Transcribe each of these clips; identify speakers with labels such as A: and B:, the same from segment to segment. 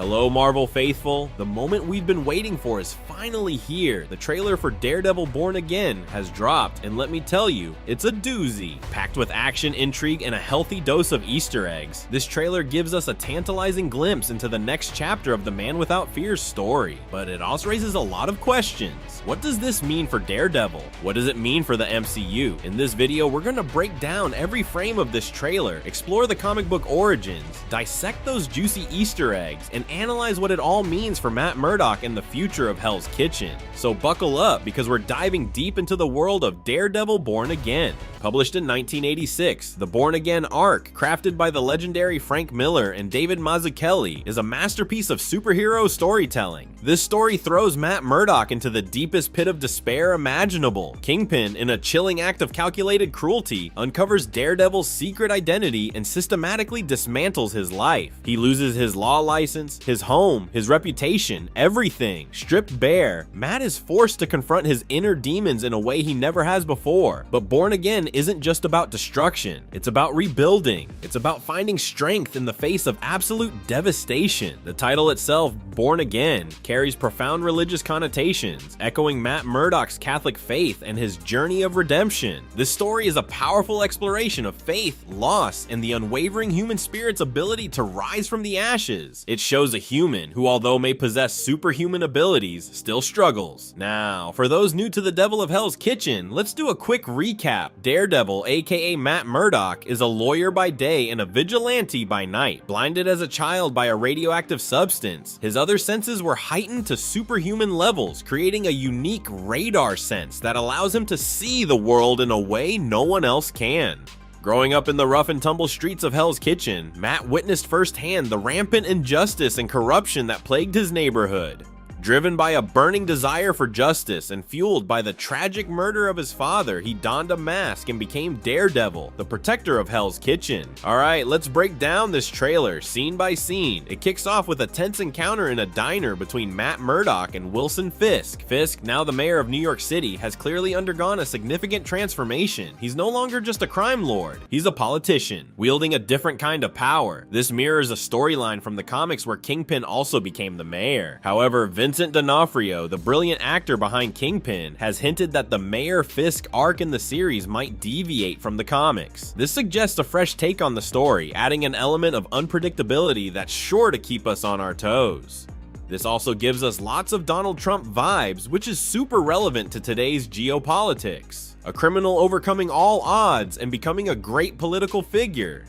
A: Hello Marvel faithful, the moment we've been waiting for is finally here. The trailer for Daredevil Born Again has dropped, and let me tell you, it's a doozy. Packed with action, intrigue, and a healthy dose of Easter eggs, this trailer gives us a tantalizing glimpse into the next chapter of the Man Without Fear's story. But it also raises a lot of questions. What does this mean for Daredevil? What does it mean for the MCU? In this video, we're gonna break down every frame of this trailer, explore the comic book origins, dissect those juicy Easter eggs, and analyze what it all means for Matt Murdock and the future of Hell's Kitchen. So buckle up, because we're diving deep into the world of Daredevil Born Again. Published in 1986, the Born Again arc, crafted by the legendary Frank Miller and David Mazzucchelli, is a masterpiece of superhero storytelling. This story throws Matt Murdock into the deepest pit of despair imaginable. Kingpin, in a chilling act of calculated cruelty, uncovers Daredevil's secret identity and systematically dismantles his life. He loses his law license, his home, his reputation, everything. Stripped bare, Matt is forced to confront his inner demons in a way he never has before. But Born Again isn't just about destruction, it's about rebuilding. It's about finding strength in the face of absolute devastation. The title itself, Born Again, carries profound religious connotations, echoing Matt Murdock's Catholic faith and his journey of redemption. This story is a powerful exploration of faith, loss, and the unwavering human spirit's ability to rise from the ashes. It shows a human who, although may possess superhuman abilities, still struggles. Now, for those new to the Devil of Hell's Kitchen, let's do a quick recap. Daredevil, aka Matt Murdock, is a lawyer by day and a vigilante by night. Blinded as a child by a radioactive substance, his other senses were heightened to superhuman levels, creating a unique radar sense that allows him to see the world in a way no one else can. Growing up in the rough and tumble streets of Hell's Kitchen, Matt witnessed firsthand the rampant injustice and corruption that plagued his neighborhood. Driven by a burning desire for justice and fueled by the tragic murder of his father, he donned a mask and became Daredevil, the protector of Hell's Kitchen. Alright, let's break down this trailer scene by scene. It kicks off with a tense encounter in a diner between Matt Murdock and Wilson Fisk. Fisk, now the mayor of New York City, has clearly undergone a significant transformation. He's no longer just a crime lord, he's a politician, wielding a different kind of power. This mirrors a storyline from the comics where Kingpin also became the mayor. However, Vincent D'Onofrio, the brilliant actor behind Kingpin, has hinted that the Mayor Fisk arc in the series might deviate from the comics. This suggests a fresh take on the story, adding an element of unpredictability that's sure to keep us on our toes. This also gives us lots of Donald Trump vibes, which is super relevant to today's geopolitics. A criminal overcoming all odds and becoming a great political figure.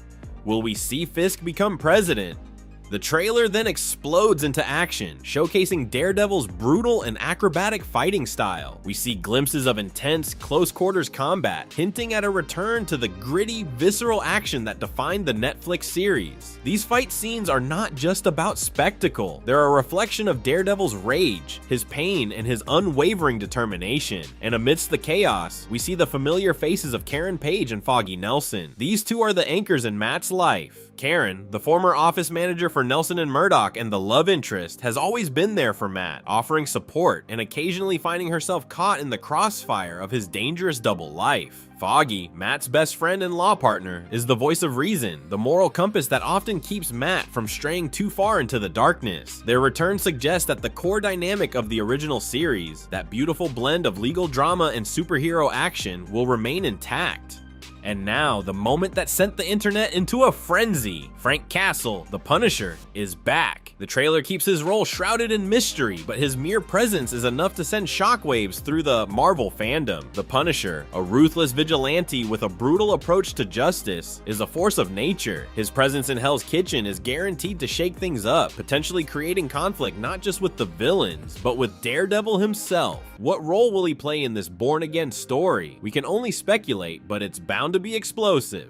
A: Will we see Fisk become president? The trailer then explodes into action, showcasing Daredevil's brutal and acrobatic fighting style. We see glimpses of intense, close-quarters combat, hinting at a return to the gritty, visceral action that defined the Netflix series. These fight scenes are not just about spectacle. They're a reflection of Daredevil's rage, his pain, and his unwavering determination. And amidst the chaos, we see the familiar faces of Karen Page and Foggy Nelson. These two are the anchors in Matt's life. Karen, the former office manager for Nelson and Murdock and the love interest, has always been there for Matt, offering support and occasionally finding herself caught in the crossfire of his dangerous double life. Foggy, Matt's best friend and law partner, is the voice of reason, the moral compass that often keeps Matt from straying too far into the darkness. Their return suggests that the core dynamic of the original series, that beautiful blend of legal drama and superhero action, will remain intact. And now, the moment that sent the internet into a frenzy. Frank Castle, the Punisher, is back. The trailer keeps his role shrouded in mystery, but his mere presence is enough to send shockwaves through the Marvel fandom. The Punisher, a ruthless vigilante with a brutal approach to justice, is a force of nature. His presence in Hell's Kitchen is guaranteed to shake things up, potentially creating conflict not just with the villains, but with Daredevil himself. What role will he play in this Born Again story? We can only speculate, but it's bound to be explosive.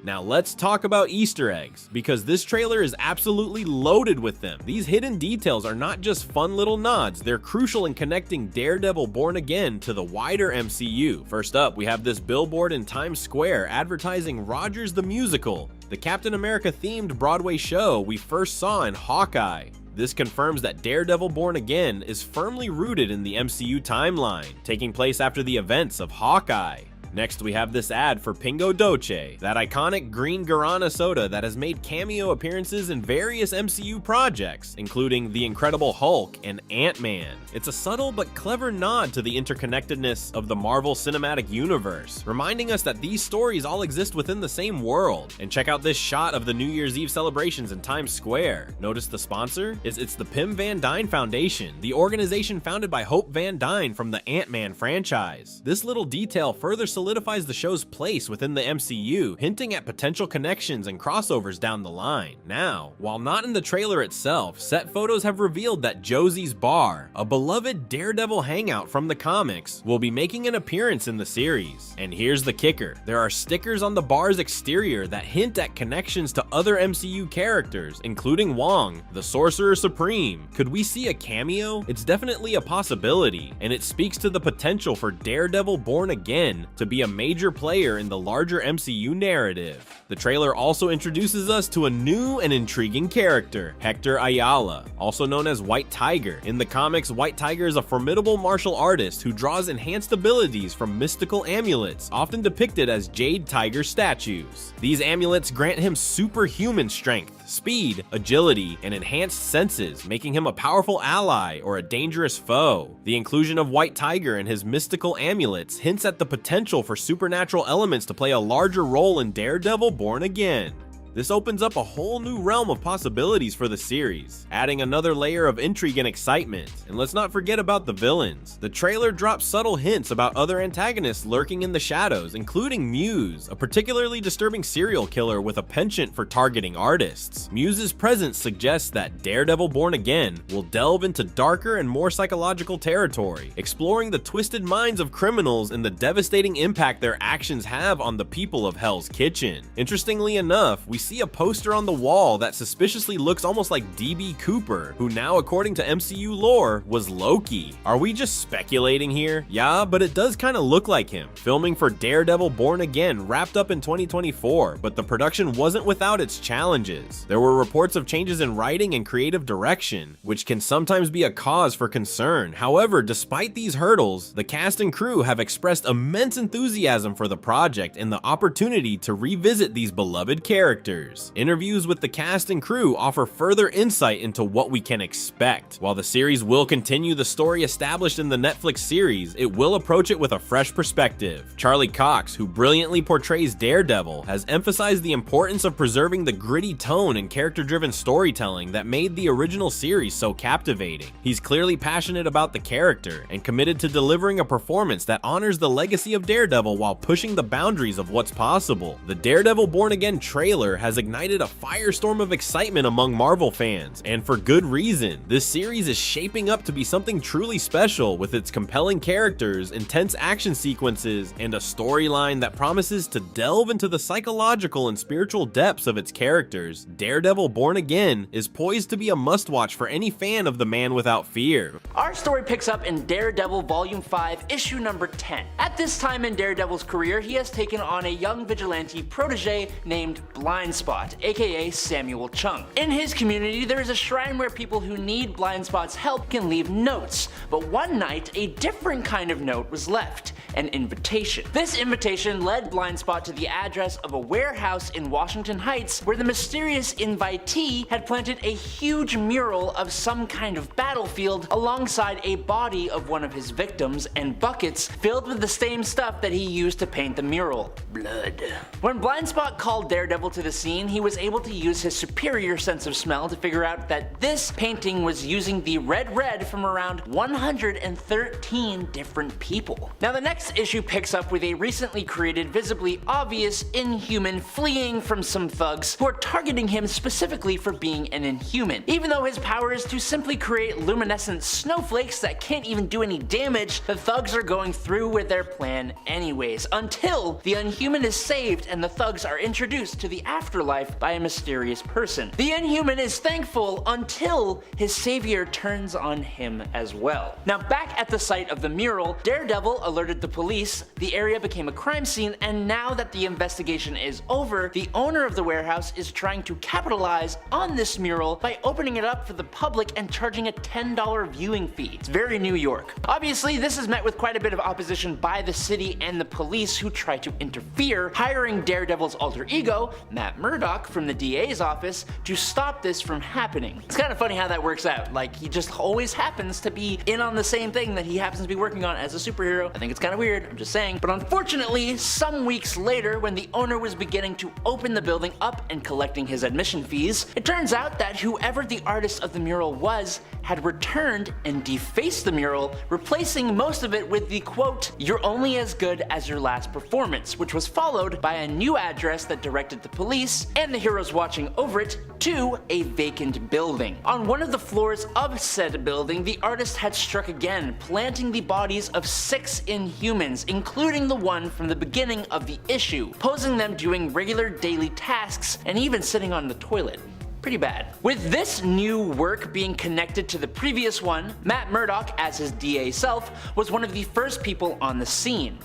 A: Now let's talk about Easter eggs, because this trailer is absolutely loaded with them. These hidden details are not just fun little nods, they're crucial in connecting Daredevil Born Again to the wider MCU. First up, we have this billboard in Times Square advertising Rogers the Musical, the Captain America themed Broadway show we first saw in Hawkeye. This confirms that Daredevil Born Again is firmly rooted in the MCU timeline, taking place after the events of Hawkeye. Next, we have this ad for Pingo Doce, that iconic green guarana soda that has made cameo appearances in various MCU projects, including The Incredible Hulk and Ant-Man. It's a subtle but clever nod to the interconnectedness of the Marvel Cinematic Universe, reminding us that these stories all exist within the same world. And check out this shot of the New Year's Eve celebrations in Times Square. Notice the sponsor? It's the Pim Van Dyne Foundation, the organization founded by Hope Van Dyne from the Ant-Man franchise. This little detail further solidifies the show's place within the MCU, hinting at potential connections and crossovers down the line. Now, while not in the trailer itself, set photos have revealed that Josie's Bar, a beloved Daredevil hangout from the comics, will be making an appearance in the series. And here's the kicker. There are stickers on the bar's exterior that hint at connections to other MCU characters, including Wong, the Sorcerer Supreme. Could we see a cameo? It's definitely a possibility, and it speaks to the potential for Daredevil Born Again to be a major player in the larger MCU narrative. The trailer also introduces us to a new and intriguing character, Hector Ayala, also known as White Tiger. In the comics, White Tiger is a formidable martial artist who draws enhanced abilities from mystical amulets, often depicted as jade tiger statues. These amulets grant him superhuman strength, speed, agility, and enhanced senses, making him a powerful ally or a dangerous foe. The inclusion of White Tiger and his mystical amulets hints at the potential for supernatural elements to play a larger role in Daredevil Born Again. This opens up a whole new realm of possibilities for the series, adding another layer of intrigue and excitement. And let's not forget about the villains. The trailer drops subtle hints about other antagonists lurking in the shadows, including Muse, a particularly disturbing serial killer with a penchant for targeting artists. Muse's presence suggests that Daredevil Born Again will delve into darker and more psychological territory, exploring the twisted minds of criminals and the devastating impact their actions have on the people of Hell's Kitchen. Interestingly enough, we see a poster on the wall that suspiciously looks almost like DB Cooper, who now, according to MCU lore, was Loki. Are we just speculating here? Yeah, but it does kind of look like him. Filming for Daredevil Born Again wrapped up in 2024, but the production wasn't without its challenges. There were reports of changes in writing and creative direction, which can sometimes be a cause for concern. However, despite these hurdles, the cast and crew have expressed immense enthusiasm for the project and the opportunity to revisit these beloved characters. Interviews with the cast and crew offer further insight into what we can expect. While the series will continue the story established in the Netflix series, it will approach it with a fresh perspective. Charlie Cox, who brilliantly portrays Daredevil, has emphasized the importance of preserving the gritty tone and character-driven storytelling that made the original series so captivating. He's clearly passionate about the character and committed to delivering a performance that honors the legacy of Daredevil while pushing the boundaries of what's possible. The Daredevil Born Again trailer has ignited a firestorm of excitement among Marvel fans, and for good reason. This series is shaping up to be something truly special with its compelling characters, intense action sequences, and a storyline that promises to delve into the psychological and spiritual depths of its characters. Daredevil Born Again is poised to be a must-watch for any fan of the Man Without Fear.
B: Our story picks up in Daredevil Volume 5, issue number 10. At this time in Daredevil's career, he has taken on a young vigilante protege named Blindspot, aka Samuel Chung. In his community, there is a shrine where people who need Blindspot's help can leave notes, but one night a different kind of note was left, an invitation. This invitation led Blindspot to the address of a warehouse in Washington Heights where the mysterious invitee had planted a huge mural of some kind of battlefield alongside a body of one of his victims and buckets filled with the same stuff that he used to paint the mural, blood. When Blindspot called Daredevil to the scene, he was able to use his superior sense of smell to figure out that this painting was using the red from around 113 different people. Now the next issue picks up with a recently created, visibly obvious Inhuman fleeing from some thugs who are targeting him specifically for being an Inhuman. Even though his power is to simply create luminescent snowflakes that can't even do any damage, the thugs are going through with their plan anyways, until the Inhuman is saved and the thugs are introduced to the afterlife by a mysterious person. The Inhuman is thankful until his savior turns on him as well. Now back at the site of the mural, Daredevil alerted the police, the area became a crime scene, and now that the investigation is over, the owner of the warehouse is trying to capitalize on this mural by opening it up for the public and charging a $10 viewing tuition fee. It's very New York. Obviously, this is met with quite a bit of opposition by the city and the police, who try to interfere, hiring Daredevil's alter ego, Matt Murdock, from the DA's office to stop this from happening. It's kind of funny how that works out. Like, he just always happens to be in on the same thing that he happens to be working on as a superhero. I think it's kind of weird, I'm just saying. But unfortunately, some weeks later, when the owner was beginning to open the building up and collecting his admission fees, it turns out that whoever the artist of the mural was had returned and defaced the mural, replacing most of it with the quote, "You're only as good as your last performance," which was followed by a new address that directed the police and the heroes watching over it to a vacant building. On one of the floors of said building, the artist had struck again, planting the bodies of 6 Inhumans, including the one from the beginning of the issue, posing them doing regular daily tasks and even sitting on the toilet. Pretty bad. With this new work being connected to the previous one, Matt Murdock as his DA self was one of the first people on the scene.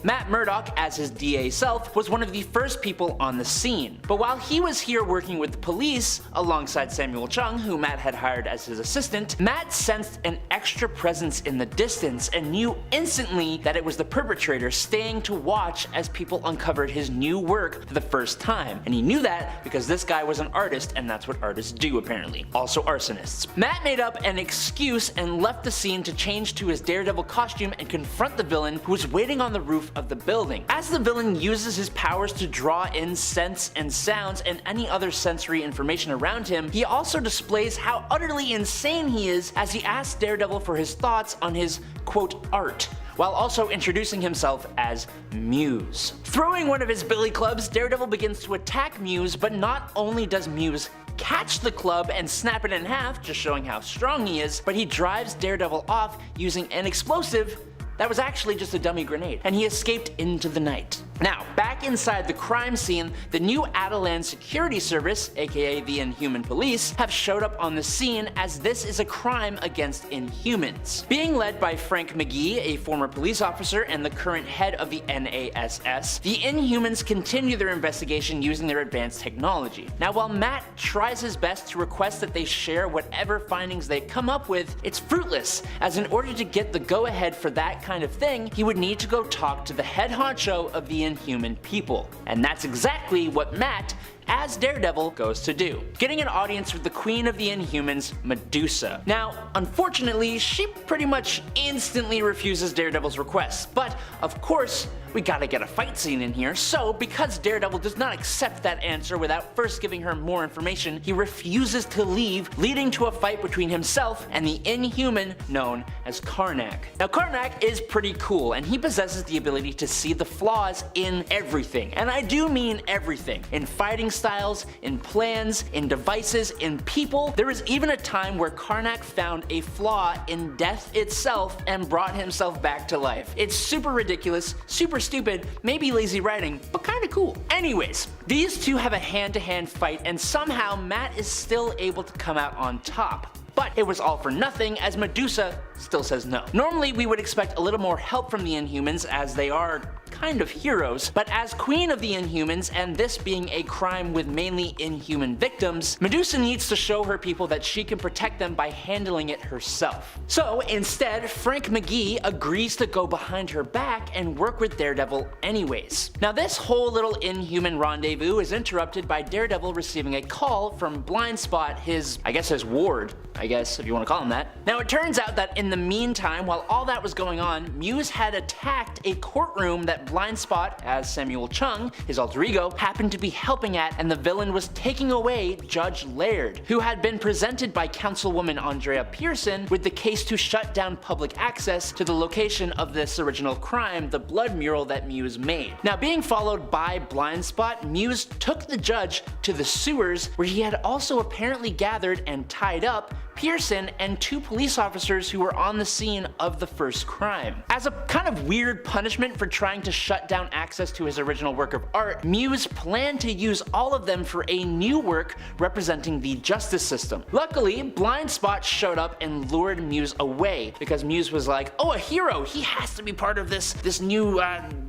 B: But while he was here working with the police, alongside Samuel Chung, who Matt had hired as his assistant, Matt sensed an extra presence in the distance and knew instantly that it was the perpetrator staying to watch as people uncovered his new work for the first time. And he knew that because this guy was an artist, and that's what artists do apparently. Also arsonists. Matt made up an excuse and left the scene to change to his Daredevil costume and confront the villain, who was waiting on the roof of the building. As the villain uses his powers to draw in scents and sounds and any other sensory information around him, he also displays how utterly insane he is as he asks Daredevil for his thoughts on his quote art, while also introducing himself as Muse. Throwing one of his billy clubs, Daredevil begins to attack Muse, but not only does Muse catch the club and snap it in half, just showing how strong he is, but he drives Daredevil off using an explosive that was actually just a dummy grenade, and he escaped into the night. Now, back inside the crime scene, the new Atalan Security Service, aka the Inhuman Police, have showed up on the scene, as this is a crime against Inhumans. Being led by Frank McGee, a former police officer and the current head of the NASS, the Inhumans continue their investigation using their advanced technology. Now, while Matt tries his best to request that they share whatever findings they come up with, it's fruitless, as in order to get the go-ahead for that kind of thing, he would need to go talk to the head honcho of the Inhuman people. And that's exactly what Matt, as Daredevil, goes to do, getting an audience with the queen of the Inhumans, Medusa. Now, unfortunately, she pretty much instantly refuses Daredevil's request, but of course, we gotta get a fight scene in here, so because Daredevil does not accept that answer without first giving her more information, he refuses to leave, leading to a fight between himself and the Inhuman known as Karnak. Now, Karnak is pretty cool, and he possesses the ability to see the flaws in everything, and I do mean everything, in fighting styles, in plans, in devices, in people. There was even a time where Karnak found a flaw in death itself and brought himself back to life. It's super ridiculous, super stupid, maybe lazy writing, but kinda cool. Anyways, these two have a hand-to-hand fight, and somehow Matt is still able to come out on top. But it was all for nothing, as Medusa still says no. Normally we would expect a little more help from the Inhumans, as they are kind of heroes, but as queen of the Inhumans, and this being a crime with mainly Inhuman victims, Medusa needs to show her people that she can protect them by handling it herself. So instead, Frank McGee agrees to go behind her back and work with Daredevil anyways. Now, this whole little Inhuman rendezvous is interrupted by Daredevil receiving a call from Blindspot, his ward, if you want to call him that. Now, it turns out that in the meantime, while all that was going on, Muse had attacked a courtroom that Blindspot, as Samuel Chung, his alter ego, happened to be helping at, and the villain was taking away Judge Laird, who had been presented by Councilwoman Andrea Pearson with the case to shut down public access to the location of this original crime, the blood mural that Muse made. Now, being followed by Blindspot, Muse took the judge to the sewers, where he had also apparently gathered and tied up Pearson and 2 police officers who were on the scene of the first crime. As a kind of weird punishment for trying to shut down access to his original work of art, Muse planned to use all of them for a new work representing the justice system. Luckily, Blind Spot showed up and lured Muse away, because Muse was like, oh, a hero, he has to be part of this new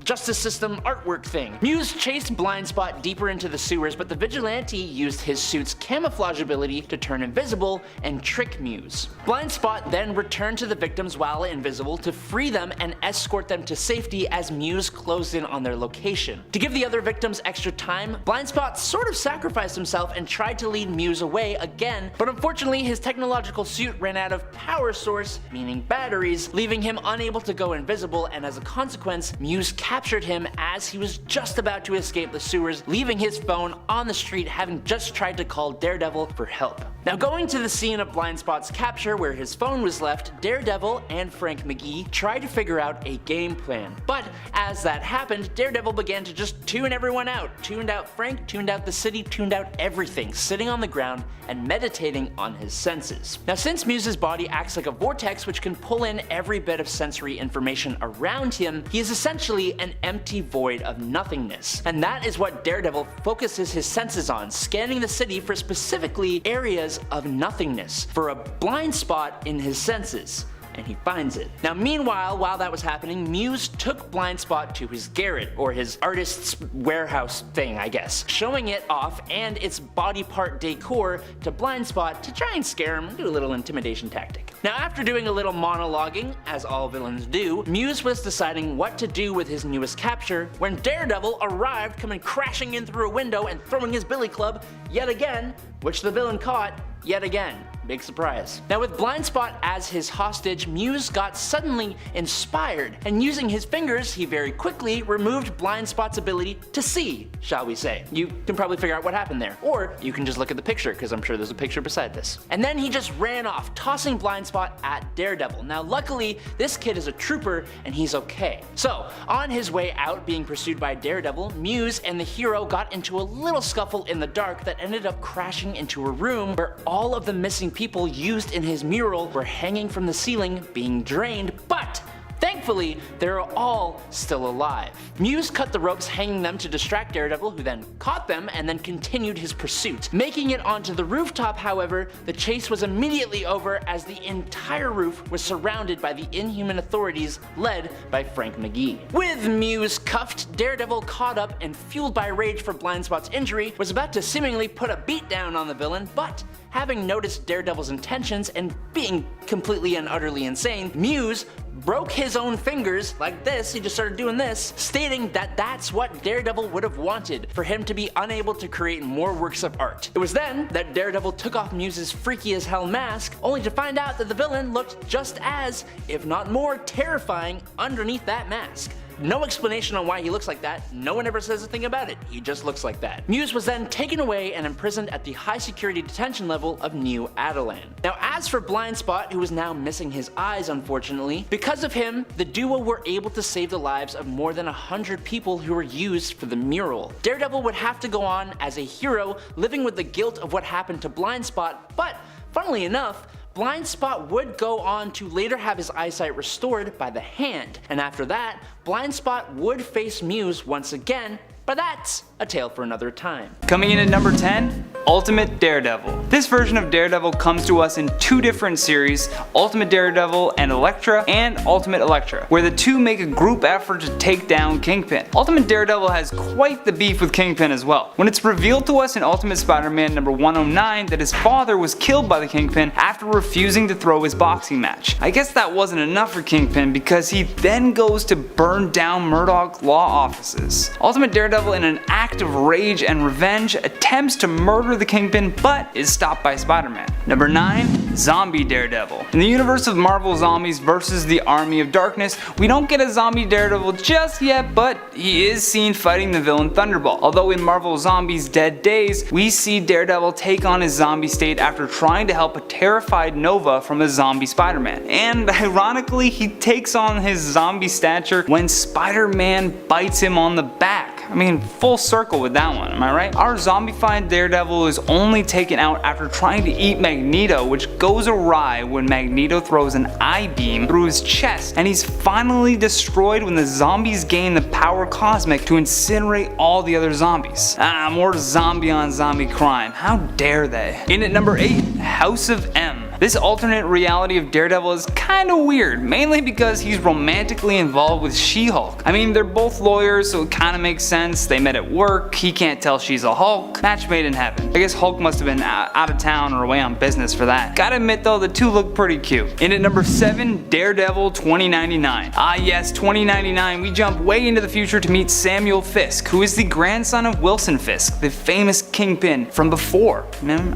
B: justice system artwork thing. Muse chased Blind Spot deeper into the sewers, but the vigilante used his suit's camouflage ability to turn invisible and trick Muse. Blind Spot then returned to the victims while invisible to free them and escort them to safety as Muse closed in on their location. To give the other victims extra time, Blind Spot sort of sacrificed himself and tried to lead Muse away again, but unfortunately his technological suit ran out of power source, meaning batteries, leaving him unable to go invisible, and as a consequence, Muse captured him as he was just about to escape the sewers, leaving his phone on the street, having just tried to call Daredevil for help. Now, going to the scene of Blind Spot's capture where his phone was left, Daredevil and Frank McGee tried to figure out a game plan. But as that happened, Daredevil began to just tune everyone out. Tuned out Frank, tuned out the city, tuned out everything, sitting on the ground and meditating on his senses. Now, since Muse's body acts like a vortex which can pull in every bit of sensory information around him, he is essentially an empty void of nothingness. And that is what Daredevil focuses his senses on, scanning the city for specifically areas of nothingness, for a blind spot in his senses. And he finds it. Now, meanwhile, while that was happening, Muse took Blind Spot to his garret, or his artist's warehouse thing, I guess, showing it off and its body part decor to Blind Spot to try and scare him, do a little intimidation tactic. Now, after doing a little monologuing, as all villains do, Muse was deciding what to do with his newest capture when Daredevil arrived, coming crashing in through a window and throwing his billy club yet again, which the villain caught yet again. Big surprise. Now, with Blind Spot as his hostage, Muse got suddenly inspired, and using his fingers, he very quickly removed Blind Spot's ability to see, shall we say. You can probably figure out what happened there, or you can just look at the picture, because I'm sure there's a picture beside this. And then he just ran off, tossing Blind Spot at Daredevil. Now, luckily, this kid is a trooper, and he's okay. So, on his way out, being pursued by Daredevil, Muse and the hero got into a little scuffle in the dark that ended up crashing into a room where all of the missing people used in his mural were hanging from the ceiling, being drained, but thankfully, they're all still alive. Muse cut the ropes hanging them to distract Daredevil, who then caught them and then continued his pursuit. Making it onto the rooftop, however, the chase was immediately over as the entire roof was surrounded by the inhuman authorities led by Frank McGee. With Muse cuffed, Daredevil, caught up and fueled by rage for Blind Spot's injury, was about to seemingly put a beat down on the villain, but having noticed Daredevil's intentions and being completely and utterly insane, Muse broke his own fingers like this. He just started doing this, stating that that's what Daredevil would have wanted, for him to be unable to create more works of art. It was then that Daredevil took off Muse's freaky as hell mask, only to find out that the villain looked just as, if not more, terrifying underneath that mask. No explanation on why he looks like that, no one ever says a thing about it, he just looks like that. Muse was then taken away and imprisoned at the high security detention level of New Adelan. Now, as for Blind Spot, who was now missing his eyes unfortunately, because of him, the duo were able to save the lives of more than 100 people who were used for the mural. Daredevil would have to go on as a hero, living with the guilt of what happened to Blind Spot, but funnily enough, Blind Spot would go on to later have his eyesight restored by the Hand, and after that, Blind Spot would face Muse once again, but that's a tale for another time.
C: Coming in at number 10, Ultimate Daredevil. This version of Daredevil comes to us in two different series, Ultimate Daredevil and Elektra, and Ultimate Elektra, where the two make a group effort to take down Kingpin. Ultimate Daredevil has quite the beef with Kingpin as well. When it's revealed to us in Ultimate Spider-Man number 109 that his father was killed by the Kingpin after refusing to throw his boxing match. I guess that wasn't enough for Kingpin, because he then goes to burn down Murdoch law offices. Ultimate Daredevil, in an act of rage and revenge, attempts to murder the Kingpin, but is stopped by Spider-Man. Number 9, Zombie Daredevil. In the universe of Marvel Zombies vs. the Army of Darkness, we don't get a zombie Daredevil just yet, but he is seen fighting the villain Thunderbolt. Although in Marvel Zombies Dead Days, we see Daredevil take on his zombie state after trying to help a terrified Nova from a zombie Spider-Man. And ironically, he takes on his zombie stature when Spider-Man bites him on the back. I mean, full circle with that one, am I right? Our zombified Daredevil is only taken out after trying to eat Magneto, which goes awry when Magneto throws an I-beam through his chest, and he's finally destroyed when the zombies gain the power cosmic to incinerate all the other zombies. More zombie on zombie crime. How dare they? In at number 8, House of M. This alternate reality of Daredevil is kinda weird, mainly because he's romantically involved with She-Hulk. I mean, they're both lawyers, so it kinda makes sense. They met at work, he can't tell she's a Hulk. Match made in heaven. I guess Hulk must have been out of town or away on business for that. Gotta admit though, the two look pretty cute. In at number 7, Daredevil 2099. Ah yes, 2099, we jump way into the future to meet Samuel Fisk, who is the grandson of Wilson Fisk, the famous Kingpin from before,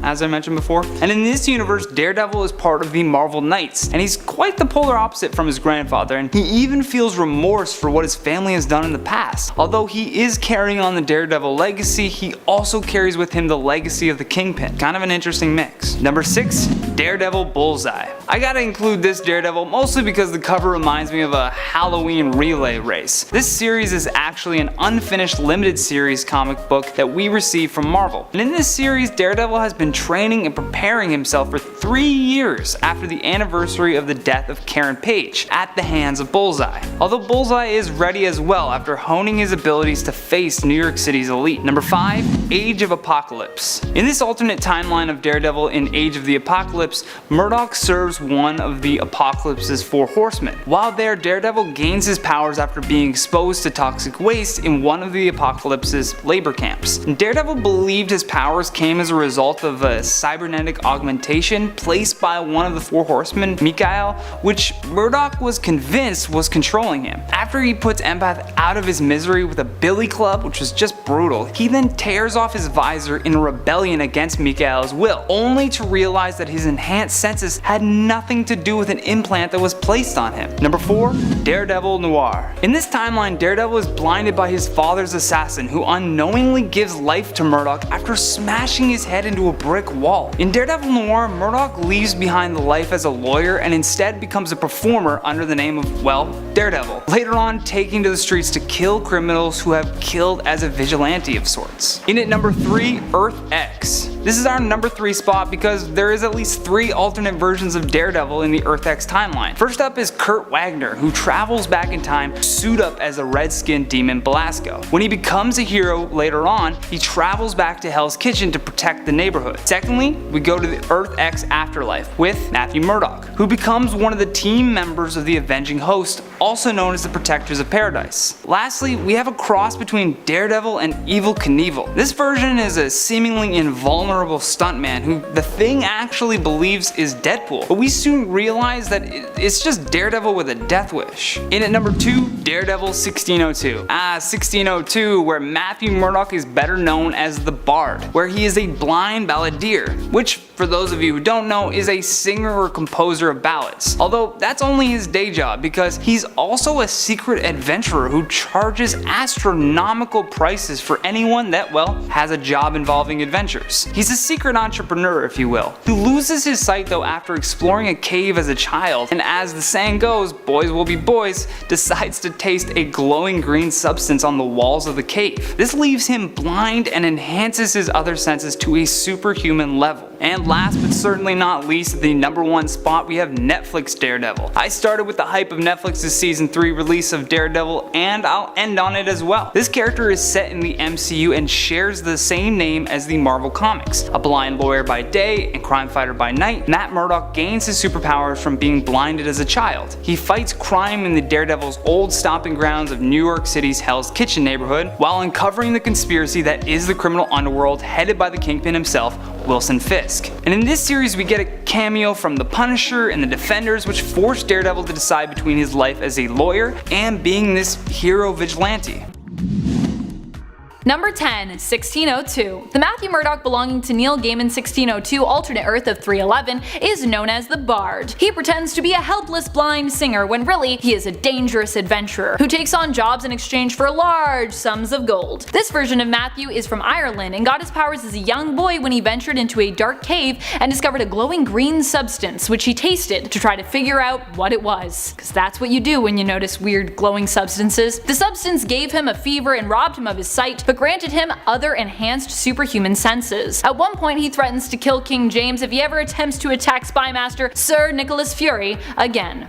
C: as I mentioned before. And in this universe, Daredevil is part of the Marvel Knights, and he's quite the polar opposite from his grandfather, and he even feels remorse for what his family has done in the past. Although he is carrying on the Daredevil legacy, he also carries with him the legacy of the Kingpin. Kind of an interesting mix. Number 6, Daredevil Bullseye. I gotta include this Daredevil mostly because the cover reminds me of a Halloween relay race. This series is actually an unfinished limited series comic book that we received from Marvel. And in this series, Daredevil has been training and preparing himself for 3 years after the anniversary of the death of Karen Page at the hands of Bullseye. Although Bullseye is ready as well after honing his abilities to face New York City's elite. Number 5, Age of Apocalypse. In this alternate timeline of Daredevil in Age of the Apocalypse, Murdock serves one of the Apocalypse's 4 horsemen. While there, Daredevil gains his powers after being exposed to toxic waste in one of the Apocalypse's labor camps. And Daredevil believed his powers came as a result of a cybernetic augmentation placed by one of the 4 horsemen, Mikhail, which Murdock was convinced was controlling him. After he puts Empath out of his misery with a billy club, which was just brutal, he then tears off his visor in a rebellion against Mikhail's will, only to realize that his enhanced senses had nothing to do with an implant that was placed on him. Number 4, Daredevil Noir. In this timeline, Daredevil is blinded by his father's assassin, who unknowingly gives life to Murdock after smashing his head into a brick wall. In Daredevil Noir, Murdock leaves behind the life as a lawyer and instead becomes a performer under the name of, well, Daredevil. Later on, taking to the streets to kill criminals who have killed as a vigilante of sorts. In at number 3, Earth X. This is our number 3 spot because there is at least 3 alternate versions of Daredevil in the Earth X timeline. First up is Kurt Wagner, who travels back in time suit up as a red-skinned demon Belasco. When he becomes a hero later on, he travels back to Hell's Kitchen to protect the neighborhood. Secondly, we go to the Earth X afterlife with Matthew Murdock, who becomes one of the team members of the Avenging Host, also known as the Protectors of Paradise. Lastly, we have a cross between Daredevil and Evel Knievel. This version is a seemingly invulnerable stuntman who the Thing actually believes is Deadpool, but we soon realize that it's just Daredevil with a death wish. In at number 2, Daredevil 1602. 1602, where Matthew Murdock is better known as the Bard, where he is a blind balladeer, which, for those of you who don't know, is a singer or composer of ballads. Although that's only his day job, because he's also a secret adventurer who charges astronomical prices for anyone that, well, has a job involving adventures. He's a secret entrepreneur, if you will, who loses his sight though after exploring a cave as a child, and as the saying goes, boys will be boys, decides to taste a glowing green substance on the walls of the cave. This leaves him blind and enhances his other senses to a superhuman level. And last but certainly not least, at the number 1 spot, we have Netflix Daredevil. I started with the hype of Netflix's season 3 release of Daredevil, and I'll end on it as well. This character is set in the MCU and shares the same name as the Marvel Comics. A blind lawyer by day and crime fighter by night, Matt Murdock gains his superpowers from being blinded as a child. He fights crime in the Daredevil's old stomping grounds of New York City's Hell's Kitchen neighborhood, while uncovering the conspiracy that is the criminal underworld headed by the Kingpin himself, Wilson Fisk. And in this series we get a cameo from the Punisher and the Defenders, which force Daredevil to decide between his life as a lawyer and being this hero vigilante.
D: Number 10, 1602. The Matthew Murdock belonging to Neil Gaiman's 1602 alternate Earth of 311 is known as the Bard. He pretends to be a helpless blind singer when really he is a dangerous adventurer who takes on jobs in exchange for large sums of gold. This version of Matthew is from Ireland and got his powers as a young boy when he ventured into a dark cave and discovered a glowing green substance which he tasted to try to figure out what it was. Cause that's what you do when you notice weird glowing substances. The substance gave him a fever and robbed him of his sight, but granted him other enhanced superhuman senses. At one point he threatens to kill King James if he ever attempts to attack Spymaster Sir Nicholas Fury again.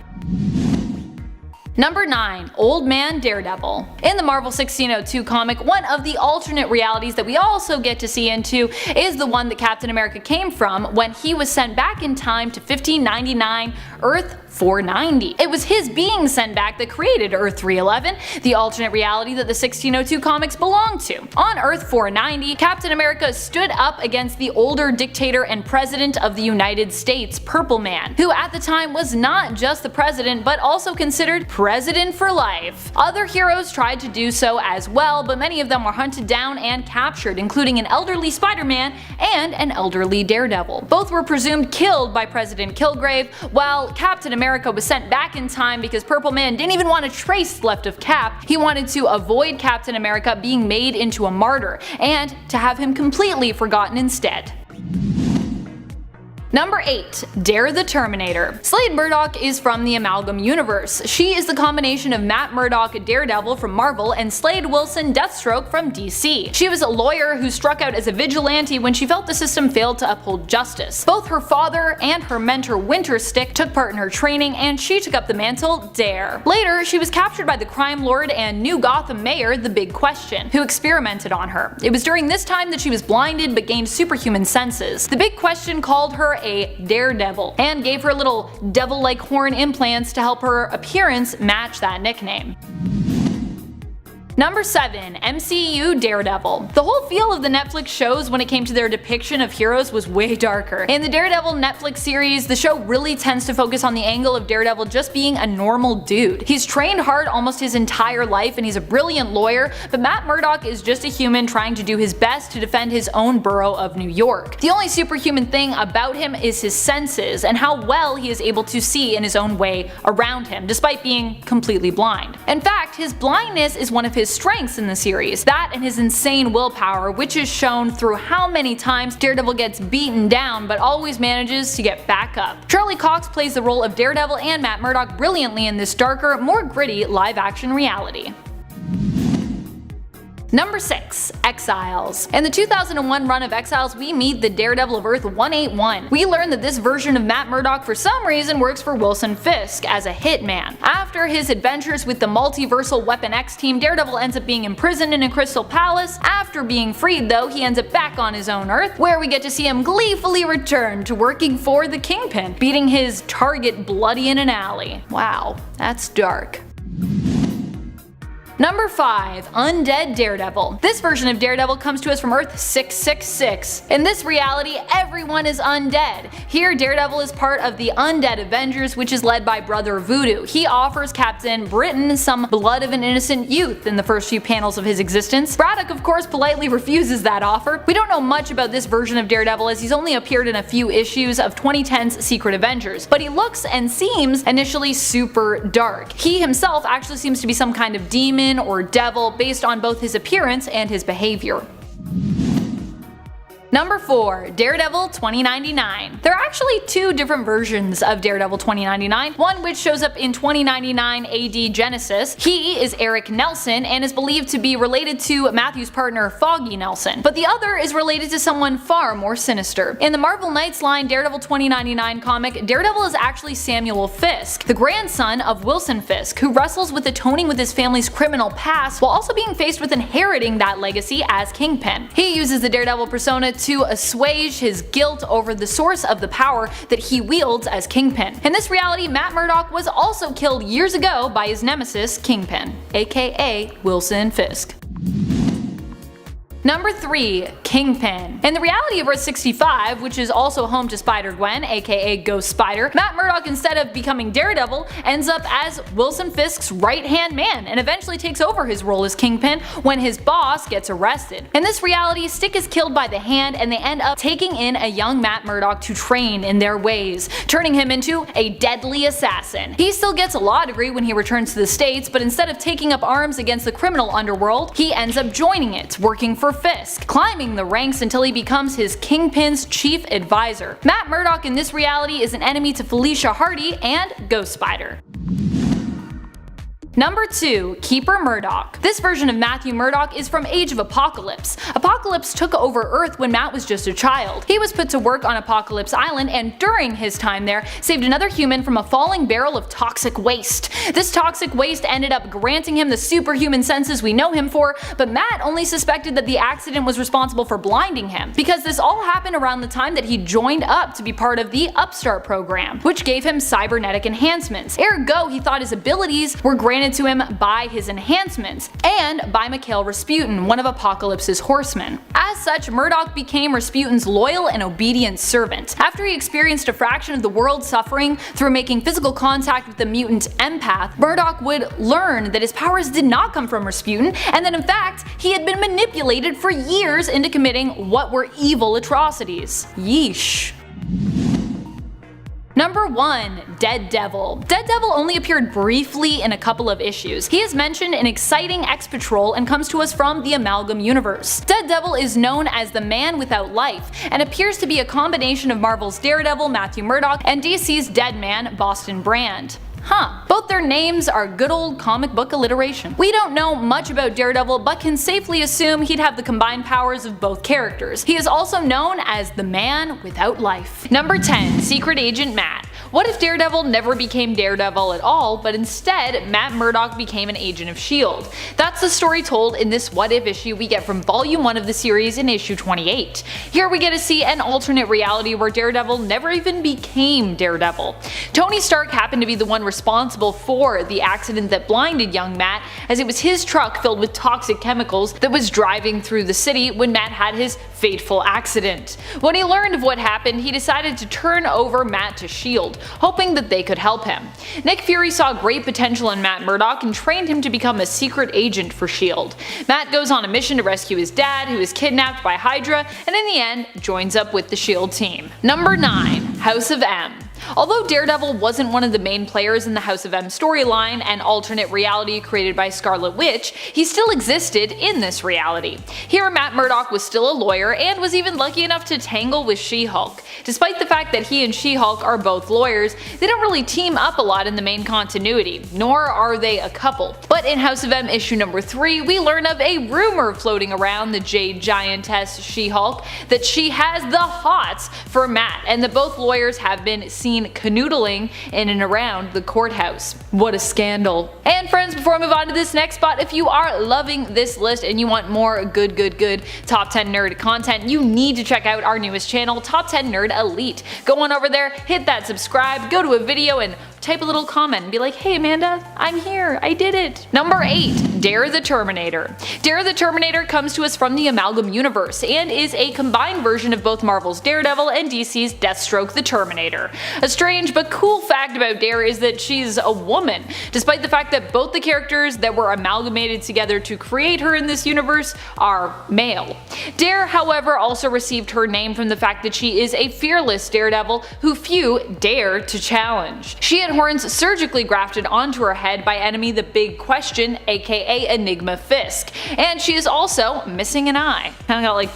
D: Number 9, Old Man Daredevil. In the Marvel 1602 comic, one of the alternate realities that we also get to see into is the one that Captain America came from when he was sent back in time to 1599 Earth 490. It was his being sent back that created Earth 311, the alternate reality that the 1602 comics belong to. On Earth 490, Captain America stood up against the older dictator and president of the United States, Purple Man, who at the time was not just the president but also considered president for life. Other heroes tried to do so as well, but many of them were hunted down and captured, including an elderly Spider-Man and an elderly Daredevil. Both were presumed killed by President Kilgrave, while Captain America was sent back in time because Purple Man didn't even want a trace left of Cap. He wanted to avoid Captain America being made into a martyr and to have him completely forgotten instead. Number 8, Dare the Terminator. Slade Murdoch is from the Amalgam Universe. She is the combination of Matt Murdock, Daredevil from Marvel, and Slade Wilson, Deathstroke from DC. She was a lawyer who struck out as a vigilante when she felt the system failed to uphold justice. Both her father and her mentor Winterstick took part in her training, and she took up the mantle Dare. Later, she was captured by the crime lord and New Gotham mayor, the Big Question, who experimented on her. It was during this time that she was blinded but gained superhuman senses. The Big Question called her a daredevil and gave her little devil-like horn implants to help her appearance match that nickname. Number 7, MCU Daredevil. The whole feel of the Netflix shows when it came to their depiction of heroes was way darker. In the Daredevil Netflix series, the show really tends to focus on the angle of Daredevil just being a normal dude. He's trained hard almost his entire life and he's a brilliant lawyer, but Matt Murdock is just a human trying to do his best to defend his own borough of New York. The only superhuman thing about him is his senses and how well he is able to see in his own way around him, despite being completely blind. In fact, his blindness is one of his strengths in the series, that and his insane willpower, which is shown through how many times Daredevil gets beaten down but always manages to get back up. Charlie Cox plays the role of Daredevil and Matt Murdock brilliantly in this darker, more gritty live-action reality. Number 6, Exiles. In the 2001 run of Exiles, we meet the Daredevil of Earth 181. We learn that this version of Matt Murdock for some reason works for Wilson Fisk as a hitman. After his adventures with the multiversal Weapon X team, Daredevil ends up being imprisoned in a crystal palace. After being freed though, he ends up back on his own Earth, where we get to see him gleefully return to working for the Kingpin, beating his target bloody in an alley. Wow, that's dark. Number 5, Undead Daredevil. This version of Daredevil comes to us from Earth 666. In this reality, everyone is undead. Here, Daredevil is part of the Undead Avengers, which is led by Brother Voodoo. He offers Captain Britain some blood of an innocent youth in the first few panels of his existence. Braddock, of course, politely refuses that offer. We don't know much about this version of Daredevil as he's only appeared in a few issues of 2010's Secret Avengers, but he looks and seems initially super dark. He himself actually seems to be some kind of demon or devil based on both his appearance and his behavior. Number 4, Daredevil 2099. There are actually two different versions of Daredevil 2099, one which shows up in 2099 AD Genesis. He is Eric Nelson and is believed to be related to Matthew's partner Foggy Nelson, but the other is related to someone far more sinister. In the Marvel Knights line Daredevil 2099 comic, Daredevil is actually Samuel Fisk, the grandson of Wilson Fisk, who wrestles with atoning with his family's criminal past while also being faced with inheriting that legacy as Kingpin. He uses the Daredevil persona to assuage his guilt over the source of the power that he wields as Kingpin. In this reality, Matt Murdock was also killed years ago by his nemesis, Kingpin, aka Wilson Fisk. Number 3. Kingpin. In the reality of Earth 65, which is also home to Spider-Gwen, aka Ghost Spider, Matt Murdock, instead of becoming Daredevil, ends up as Wilson Fisk's right-hand man and eventually takes over his role as Kingpin when his boss gets arrested. In this reality, Stick is killed by the Hand and they end up taking in a young Matt Murdock to train in their ways, turning him into a deadly assassin. He still gets a law degree when he returns to the States, but instead of taking up arms against the criminal underworld, he ends up joining it, working for Fisk, climbing the ranks until he becomes his Kingpin's chief advisor. Matt Murdock in this reality is an enemy to Felicia Hardy and Ghost Spider. Number 2. Keeper Murdock. This version of Matthew Murdock is from Age of Apocalypse. Apocalypse took over Earth when Matt was just a child. He was put to work on Apocalypse Island and during his time there saved another human from a falling barrel of toxic waste. This toxic waste ended up granting him the superhuman senses we know him for, but Matt only suspected that the accident was responsible for blinding him, because this all happened around the time that he joined up to be part of the Upstart program, which gave him cybernetic enhancements. Ergo, he thought his abilities were granted to him by his enhancements, and by Mikhail Rasputin, one of Apocalypse's horsemen. As such, Murdock became Rasputin's loyal and obedient servant. After he experienced a fraction of the world's suffering through making physical contact with the mutant empath, Murdock would learn that his powers did not come from Rasputin, and that in fact, he had been manipulated for years into committing what were evil atrocities. Yeesh. Number 1. Daredevil. Daredevil only appeared briefly in a couple of issues. He is mentioned in Exciting X-Patrol and comes to us from the Amalgam Universe. Daredevil is known as the Man Without Life and appears to be a combination of Marvel's Daredevil, Matthew Murdock, and DC's Deadman, Boston Brand. Both their names are good old comic book alliteration. We don't know much about Daredevil, but can safely assume he'd have the combined powers of both characters. He is also known as the Man Without Life. Number 10. Secret Agent Matt. What if Daredevil never became Daredevil at all, but instead Matt Murdock became an agent of S.H.I.E.L.D.? That's the story told in this What If issue we get from Volume 1 of the series in issue 28. Here we get to see an alternate reality where Daredevil never even became Daredevil. Tony Stark happened to be the one responsible for the accident that blinded young Matt, as it was his truck filled with toxic chemicals that was driving through the city when Matt had his fateful accident. When he learned of what happened, he decided to turn over Matt to S.H.I.E.L.D., hoping that they could help him. Nick Fury saw great potential in Matt Murdock and trained him to become a secret agent for S.H.I.E.L.D. Matt goes on a mission to rescue his dad, who is kidnapped by Hydra, and in the end joins up with the S.H.I.E.L.D. team. Number 9. House of M. Although Daredevil wasn't one of the main players in the House of M storyline, an alternate reality created by Scarlet Witch, he still existed in this reality. Here Matt Murdock was still a lawyer and was even lucky enough to tangle with She-Hulk. Despite the fact that he and She-Hulk are both lawyers, they don't really team up a lot in the main continuity, nor are they a couple. But in House of M issue number 3, we learn of a rumor floating around the Jade Giantess She-Hulk that she has the hots for Matt, and that both lawyers have been seen canoodling in and around the courthouse. What a scandal. And friends, before I move on to this next spot, if you are loving this list and you want more good top 10 nerd content, you need to check out our newest channel, Top 10 Nerd Elite. Go on over there, hit that subscribe, go to a video and type a little comment and be like, hey Amanda, I'm here, I did it. Number 8. Dare the Terminator. Dare the Terminator comes to us from the Amalgam Universe and is a combined version of both Marvel's Daredevil and DC's Deathstroke the Terminator. A strange but cool fact about Dare is that she's a woman, despite the fact that both the characters that were amalgamated together to create her in this universe are male. Dare, however, also received her name from the fact that she is a fearless Daredevil who few dare to challenge. She had horns surgically grafted onto her head by enemy the Big Question, aka Enigma Fisk, and she is also missing an eye. Kinda got like,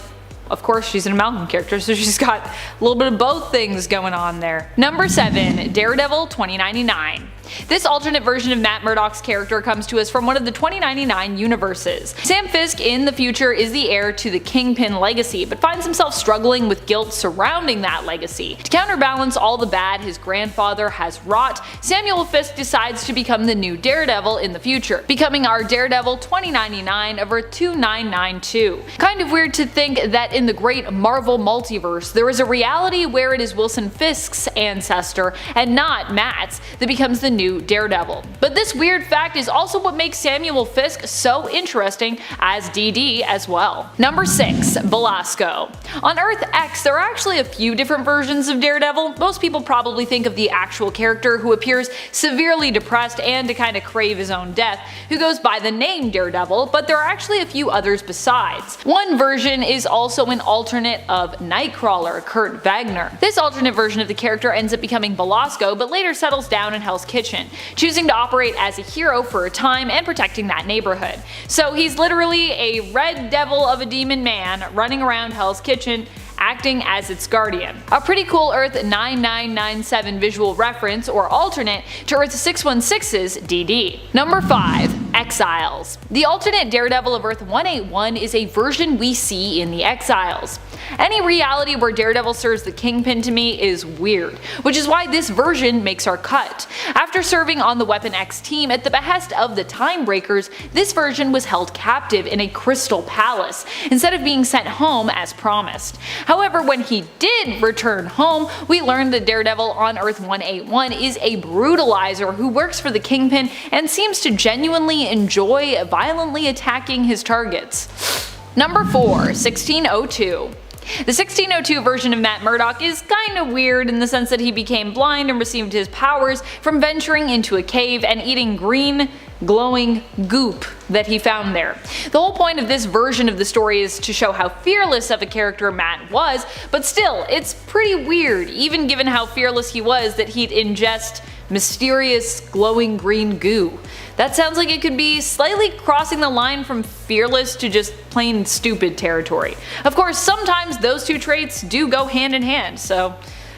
D: of course she's an Amalgam character, so she's got a little bit of both things going on there. Number 7. Daredevil 2099. This alternate version of Matt Murdock's character comes to us from one of the 2099 universes. Sam Fisk in the future is the heir to the Kingpin legacy, but finds himself struggling with guilt surrounding that legacy. To counterbalance all the bad his grandfather has wrought, Samuel Fisk decides to become the new Daredevil in the future, becoming our Daredevil 2099 over 2992. Kind of weird to think that in the great Marvel multiverse, there is a reality where it is Wilson Fisk's ancestor and not Matt's that becomes the new Daredevil. But this weird fact is also what makes Samuel Fisk so interesting as DD as well. Number 6. Belasco. On Earth X, there are actually a few different versions of Daredevil. Most people probably think of the actual character who appears severely depressed and to kind of crave his own death, who goes by the name Daredevil, but there are actually a few others besides. One version is also an alternate of Nightcrawler, Kurt Wagner. This alternate version of the character ends up becoming Belasco, but later settles down in Hell's Kitchen, choosing to operate as a hero for a time and protecting that neighborhood. So he's literally a red devil of a demon man running around Hell's Kitchen, acting as its guardian. A pretty cool Earth 9997 visual reference or alternate to Earth 616's DD. Number 5. Exiles. The alternate Daredevil of Earth 181 is a version we see in the Exiles. Any reality where Daredevil serves the Kingpin to me is weird, which is why this version makes our cut. After serving on the Weapon X team at the behest of the Timebreakers, this version was held captive in a crystal palace, instead of being sent home as promised. However, when he did return home, we learned that Daredevil on Earth 181 is a brutalizer who works for the Kingpin and seems to genuinely enjoy violently attacking his targets. Number 4. 1602. The 1602 version of Matt Murdock is kinda weird in the sense that he became blind and received his powers from venturing into a cave and eating green, glowing goop that he found there. The whole point of this version of the story is to show how fearless of a character Matt was, but still, it's pretty weird, even given how fearless he was, that he'd ingest mysterious glowing green goo. That sounds like it could be slightly crossing the line from fearless to just plain stupid territory. Of course, sometimes those two traits do go hand in hand, so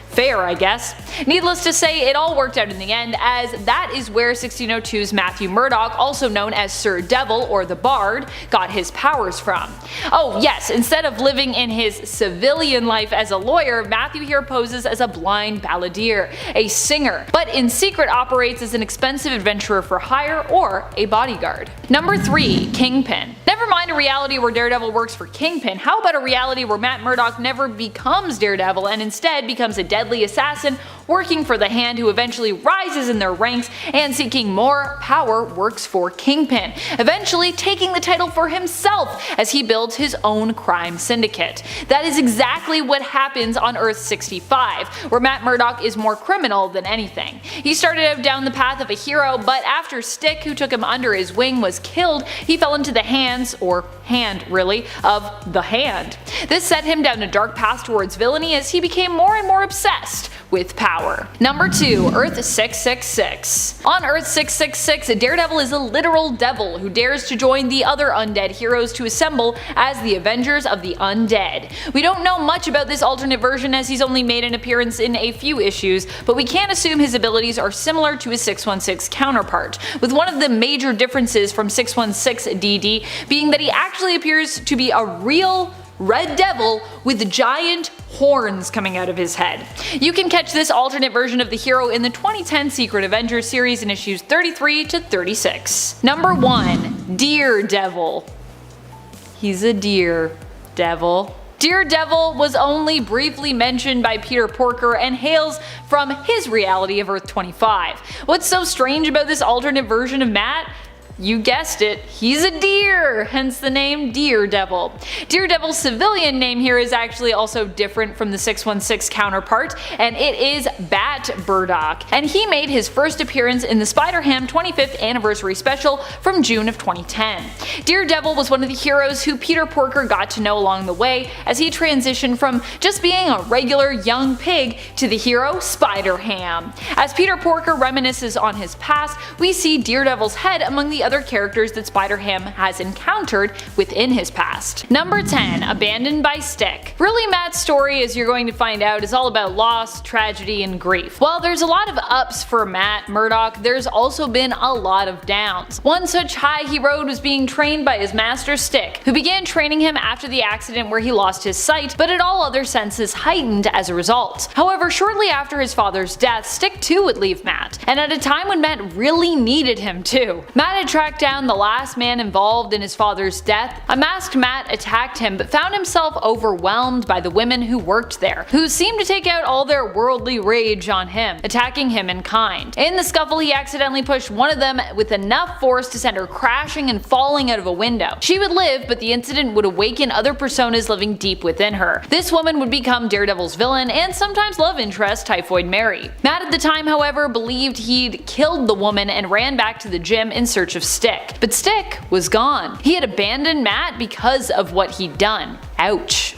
D: fair, I guess. Needless to say, it all worked out in the end, as that is where 1602's Matthew Murdock, also known as Sir Devil or the Bard, got his powers from. Oh yes, instead of living in his civilian life as a lawyer, Matthew here poses as a blind balladeer, a singer, but in secret operates as an expensive adventurer for hire or a bodyguard. Number 3. Kingpin. Never mind a reality where Daredevil works for Kingpin, how about a reality where Matt Murdock never becomes Daredevil and instead becomes a deadly assassin working for the Hand, who eventually rises in their ranks and, seeking more power, works for Kingpin, eventually taking the title for himself as he builds his own crime syndicate. That is exactly what happens on Earth 65, where Matt Murdock is more criminal than anything. He started out down the path of a hero, but after Stick, who took him under his wing, was killed, he fell into the hands, or hand really, of the Hand. This set him down a dark path towards villainy as he became more and more obsessed with power. Number 2. Earth 666. On Earth 666, Daredevil is a literal devil who dares to join the other undead heroes to assemble as the Avengers of the Undead. We don't know much about this alternate version as he's only made an appearance in a few issues, but we can assume his abilities are similar to his 616 counterpart, with one of the major differences from 616 DD being that he actually appears to be a real Red Devil with giant horns coming out of his head. You can catch this alternate version of the hero in the 2010 Secret Avengers series in issues 33 to 36. Number 1. Daredevil. He's a deer devil. Daredevil was only briefly mentioned by Peter Porker and hails from his reality of Earth 25. What's so strange about this alternate version of Matt? You guessed it, he's a deer, hence the name Daredevil. Daredevil's civilian name here is actually also different from the 616 counterpart, and it is Bat Burdock, and he made his first appearance in the Spider-Ham 25th anniversary special from June of 2010. Daredevil was one of the heroes who Peter Porker got to know along the way as he transitioned from just being a regular young pig to the hero Spider-Ham. As Peter Porker reminisces on his past, we see Daredevil's head among the other characters that Spider-Ham has encountered within his past. Number 10. Abandoned by Stick. Really, Matt's story, as you're going to find out, is all about loss, tragedy, and grief. While there's a lot of ups for Matt Murdock, there's also been a lot of downs. One such high he rode was being trained by his master Stick, who began training him after the accident where he lost his sight, but had all other senses heightened as a result. However, shortly after his father's death, Stick too would leave Matt, and at a time when Matt really needed him too. Matt had track down the last man involved in his father's death, a masked Matt attacked him but found himself overwhelmed by the women who worked there, who seemed to take out all their worldly rage on him, attacking him in kind. In the scuffle, he accidentally pushed one of them with enough force to send her crashing and falling out of a window. She would live, but the incident would awaken other personas living deep within her. This woman would become Daredevil's villain and sometimes love interest, Typhoid Mary. Matt at the time, however, believed he'd killed the woman and ran back to the gym in search of Stick. But Stick was gone. He had abandoned Matt because of what he'd done. Ouch.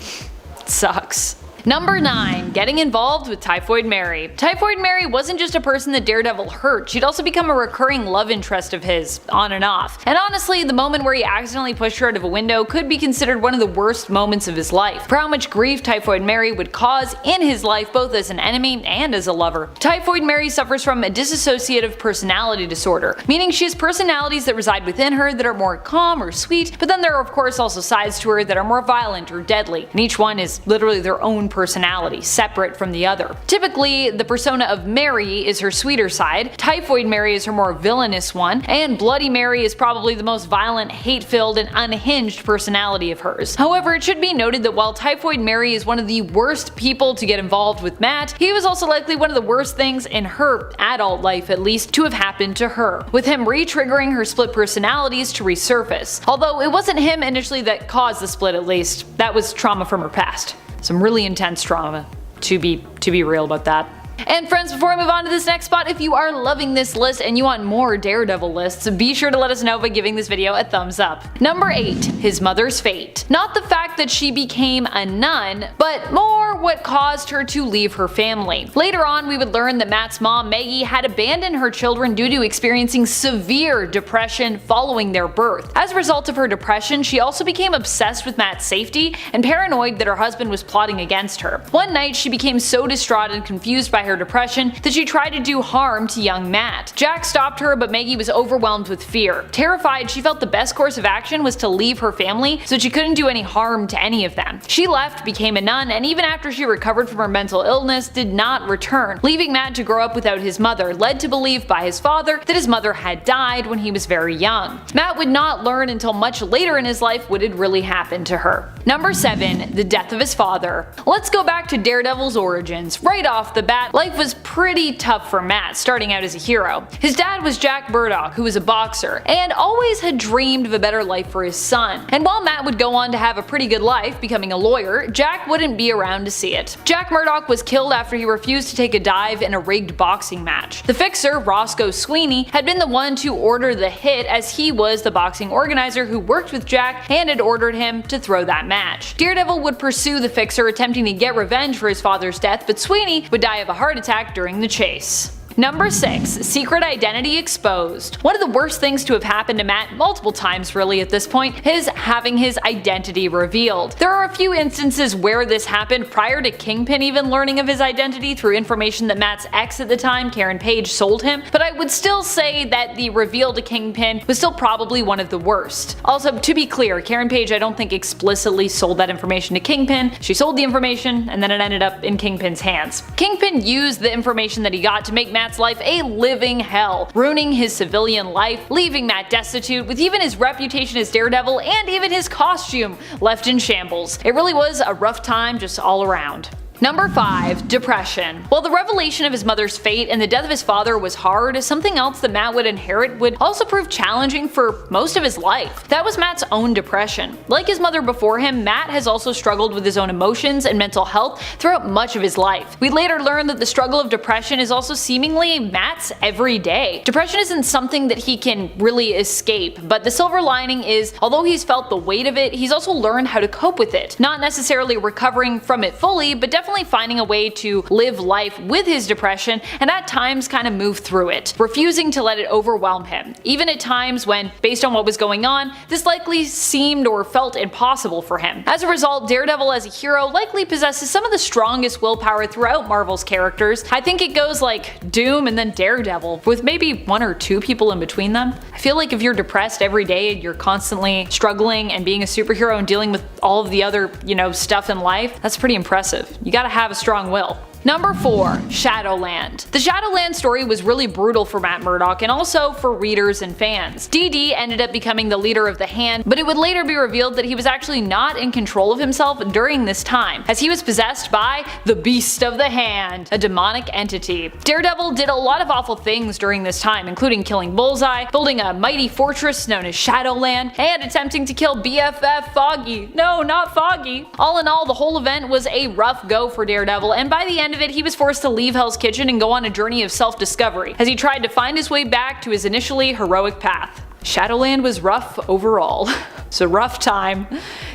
D: Sucks. Number 9. Getting involved with Typhoid Mary. Typhoid Mary wasn't just a person that Daredevil hurt, she'd also become a recurring love interest of his, on and off. And honestly, the moment where he accidentally pushed her out of a window could be considered one of the worst moments of his life, for how much grief Typhoid Mary would cause in his life both as an enemy and as a lover. Typhoid Mary suffers from a dissociative personality disorder, meaning she has personalities that reside within her that are more calm or sweet, but then there are of course also sides to her that are more violent or deadly, and each one is literally their own personality, separate from the other. Typically, the persona of Mary is her sweeter side, Typhoid Mary is her more villainous one, and Bloody Mary is probably the most violent, hate-filled, and unhinged personality of hers. However, it should be noted that while Typhoid Mary is one of the worst people to get involved with Matt, he was also likely one of the worst things in her adult life, at least, to have happened to her, with him re-triggering her split personalities to resurface. Although it wasn't him initially that caused the split, at least. That was trauma from her past. Some really intense trauma, to be real about that. And friends, before I move on to this next spot, if you are loving this list and you want more Daredevil lists, be sure to let us know by giving this video a thumbs up. Number 8. His mother's fate. Not the fact that she became a nun, but more what caused her to leave her family. Later on, we would learn that Matt's mom, Maggie, had abandoned her children due to experiencing severe depression following their birth. As a result of her depression, she also became obsessed with Matt's safety and paranoid that her husband was plotting against her. One night, she became so distraught and confused by her depression that she tried to do harm to young Matt. Jack stopped her, but Maggie was overwhelmed with fear. Terrified, she felt the best course of action was to leave her family so she couldn't do any harm to any of them. She left, became a nun, and even after she recovered from her mental illness, did not return, leaving Matt to grow up without his mother, led to believe by his father that his mother had died when he was very young. Matt would not learn until much later in his life what had really happened to her. Number 7. The death of his father. Let's go back to Daredevil's origins. Right off the bat, life was pretty tough for Matt, starting out as a hero. His dad was Jack Murdock, who was a boxer, and always had dreamed of a better life for his son. And while Matt would go on to have a pretty good life, becoming a lawyer, Jack wouldn't be around to see it. Jack Murdock was killed after he refused to take a dive in a rigged boxing match. The fixer, Roscoe Sweeney, had been the one to order the hit, as he was the boxing organizer who worked with Jack and had ordered him to throw that match. Daredevil would pursue the fixer, attempting to get revenge for his father's death, but Sweeney would die of a heart attack during the chase. Number 6. Secret identity exposed. One of the worst things to have happened to Matt, multiple times really at this point, is having his identity revealed. There are a few instances where this happened prior to Kingpin even learning of his identity through information that Matt's ex at the time, Karen Page, sold him, but I would still say that the reveal to Kingpin was still probably one of the worst. Also, to be clear, Karen Page I don't think explicitly sold that information to Kingpin. She sold the information and then it ended up in Kingpin's hands. Kingpin used the information that he got to make Matt's life a living hell, ruining his civilian life, leaving Matt destitute, with even his reputation as Daredevil and even his costume left in shambles. It really was a rough time just all around. Number 5. Depression. While the revelation of his mother's fate and the death of his father was hard, something else that Matt would inherit would also prove challenging for most of his life. That was Matt's own depression. Like his mother before him, Matt has also struggled with his own emotions and mental health throughout much of his life. We later learn that the struggle of depression is also seemingly Matt's every day. Depression isn't something that he can really escape, but the silver lining is, although he's felt the weight of it, he's also learned how to cope with it. Not necessarily recovering from it fully, but definitely finding a way to live life with his depression and at times kind of move through it, refusing to let it overwhelm him, even at times when, based on what was going on, this likely seemed or felt impossible for him. As a result, Daredevil as a hero likely possesses some of the strongest willpower throughout Marvel's characters. I think it goes like Doom and then Daredevil, with maybe 1 or 2 people in between them. I feel like if you're depressed every day, you're constantly struggling and being a superhero and dealing with all of the other, stuff in life, that's pretty impressive. You gotta have a strong will. Number 4. Shadowland. The Shadowland story was really brutal for Matt Murdock and also for readers and fans. DD ended up becoming the leader of the Hand, but it would later be revealed that he was actually not in control of himself during this time, as he was possessed by the Beast of the Hand, a demonic entity. Daredevil did a lot of awful things during this time, including killing Bullseye, building a mighty fortress known as Shadowland, and attempting to kill BFF Foggy. No, not Foggy. All in all, the whole event was a rough go for Daredevil, and by the end of it, he was forced to leave Hell's Kitchen and go on a journey of self-discovery, as he tried to find his way back to his initially heroic path. Shadowland was rough overall. It's a rough time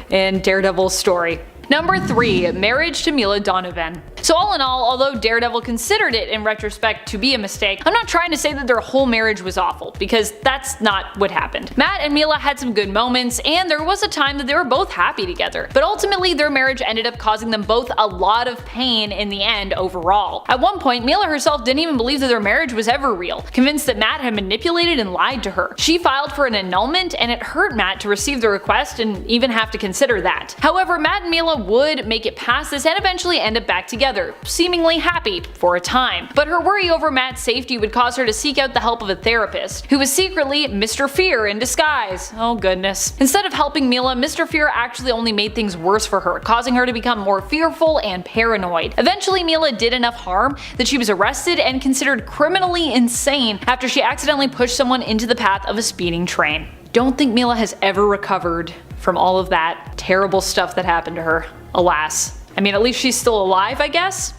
D: in Daredevil's story. Number 3. Marriage to Mila Donovan. So all in all, although Daredevil considered it in retrospect to be a mistake, I'm not trying to say that their whole marriage was awful, because that's not what happened. Matt and Mila had some good moments, and there was a time that they were both happy together, but ultimately their marriage ended up causing them both a lot of pain in the end overall. At one point, Mila herself didn't even believe that their marriage was ever real, convinced that Matt had manipulated and lied to her. She filed for an annulment, and it hurt Matt to receive the request and even have to consider that. However, Matt and Mila would make it past this and eventually end up back together, seemingly happy for a time. But her worry over Matt's safety would cause her to seek out the help of a therapist, who was secretly Mr. Fear in disguise. Oh goodness. Instead of helping Mila, Mr. Fear actually only made things worse for her, causing her to become more fearful and paranoid. Eventually, Mila did enough harm that she was arrested and considered criminally insane after she accidentally pushed someone into the path of a speeding train. Don't think Mila has ever recovered from all of that terrible stuff that happened to her. Alas. I mean, at least she's still alive, I guess?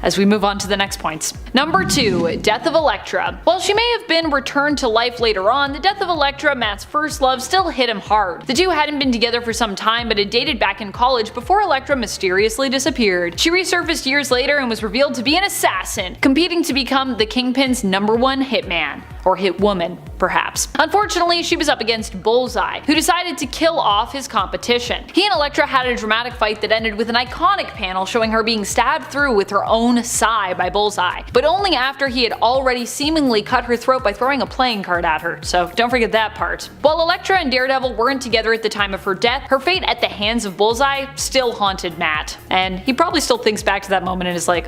D: As we move on to the next points. Number 2. Death of Elektra. While she may have been returned to life later on, the death of Elektra, Matt's first love, still hit him hard. The two hadn't been together for some time, but had dated back in college before Elektra mysteriously disappeared. She resurfaced years later and was revealed to be an assassin, competing to become the Kingpin's #1 hitman. Or hit woman, perhaps. Unfortunately, she was up against Bullseye, who decided to kill off his competition. He and Elektra had a dramatic fight that ended with an iconic panel showing her being stabbed through with her own sai by Bullseye, but only after he had already seemingly cut her throat by throwing a playing card at her, so don't forget that part. While Elektra and Daredevil weren't together at the time of her death, her fate at the hands of Bullseye still haunted Matt, and he probably still thinks back to that moment and is like,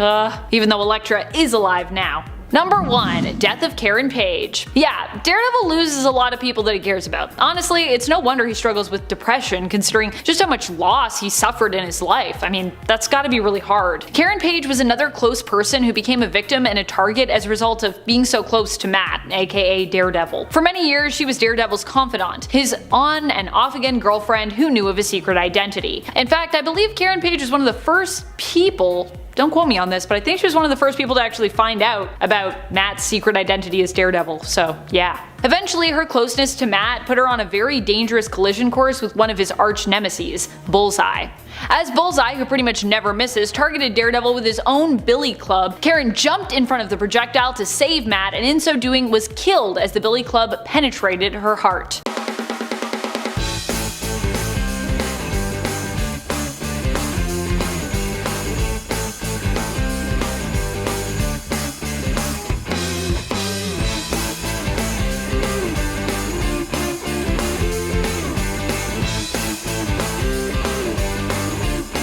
D: even though Elektra is alive now. Number 1. Death of Karen Page. Yeah, Daredevil loses a lot of people that he cares about. Honestly, it's no wonder he struggles with depression, considering just how much loss he suffered in his life. I mean, that's gotta be really hard. Karen Page was another close person who became a victim and a target as a result of being so close to Matt, aka Daredevil. For many years, she was Daredevil's confidant, his on and off again girlfriend who knew of his secret identity. In fact, I believe Karen Page was one of the first people, don't quote me on this, but I think she was one of the first people to actually find out about Matt's secret identity as Daredevil, so yeah. Eventually, her closeness to Matt put her on a very dangerous collision course with one of his arch nemeses, Bullseye. As Bullseye, who pretty much never misses, targeted Daredevil with his own billy club, Karen jumped in front of the projectile to save Matt, and in so doing was killed as the billy club penetrated her heart.